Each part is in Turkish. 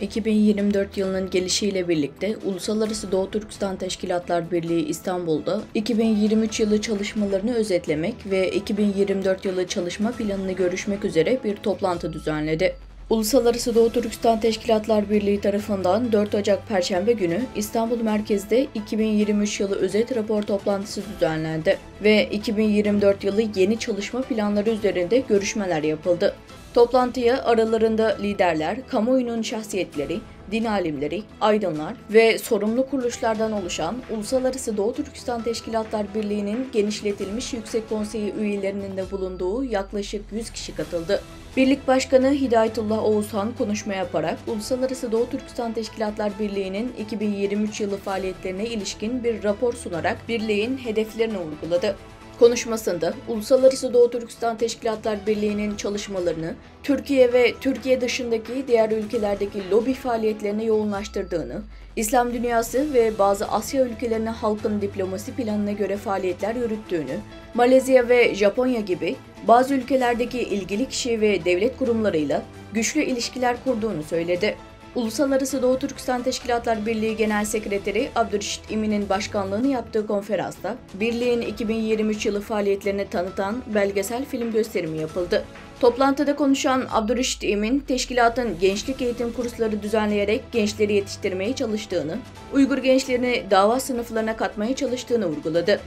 2024 yılının gelişiyle birlikte Uluslararası Doğu Türkistan Teşkilatlar Birliği İstanbul'da 2023 yılı çalışmalarını özetlemek ve 2024 yılı çalışma planını görüşmek üzere bir toplantı düzenledi. Uluslararası Doğu Türkistan Teşkilatlar Birliği tarafından 4 Ocak Perşembe günü İstanbul merkezde 2023 yılı özet rapor toplantısı düzenlendi ve 2024 yılı yeni çalışma planları üzerinde görüşmeler yapıldı. Toplantıya aralarında liderler, kamuoyunun şahsiyetleri, din alimleri, aydınlar ve sorumlu kuruluşlardan oluşan Uluslararası Doğu Türkistan Teşkilatlar Birliği'nin genişletilmiş Yüksek Konseyi üyelerinin de bulunduğu yaklaşık 100 kişi katıldı. Birlik Başkanı Hidayetullah Oğuzhan konuşma yaparak Uluslararası Doğu Türkistan Teşkilatlar Birliği'nin 2023 yılı faaliyetlerine ilişkin bir rapor sunarak birliğin hedeflerini vurguladı. Konuşmasında Uluslararası Doğu Türkistan Teşkilatlar Birliği'nin çalışmalarını Türkiye ve Türkiye dışındaki diğer ülkelerdeki lobi faaliyetlerine yoğunlaştırdığını, İslam dünyası ve bazı Asya ülkelerine halkın diplomasi planına göre faaliyetler yürüttüğünü, Malezya ve Japonya gibi bazı ülkelerdeki ilgili kişi ve devlet kurumlarıyla güçlü ilişkiler kurduğunu söyledi. Uluslararası Doğu Türkistan Teşkilatlar Birliği Genel Sekreteri Abdurreşit İmin'in başkanlığını yaptığı konferansta, Birliğin 2023 yılı faaliyetlerini tanıtan belgesel film gösterimi yapıldı. Toplantıda konuşan Abdurreşit İmin, teşkilatın gençlik eğitim kursları düzenleyerek gençleri yetiştirmeye çalıştığını, Uygur gençlerini dava sınıflarına katmaya çalıştığını vurguladı.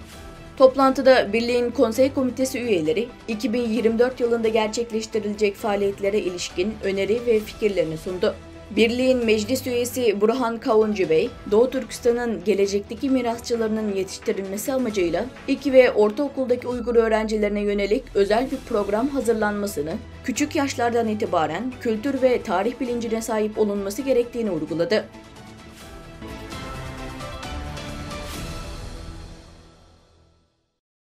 Toplantıda Birliğin Konsey Komitesi üyeleri, 2024 yılında gerçekleştirilecek faaliyetlere ilişkin öneri ve fikirlerini sundu. Birliğin meclis üyesi Burhan Kavuncu Bey, Doğu Türkistan'ın gelecekteki mirasçılarının yetiştirilmesi amacıyla ilk ve ortaokuldaki Uygur öğrencilerine yönelik özel bir program hazırlanmasını, küçük yaşlardan itibaren kültür ve tarih bilincine sahip olunması gerektiğini vurguladı.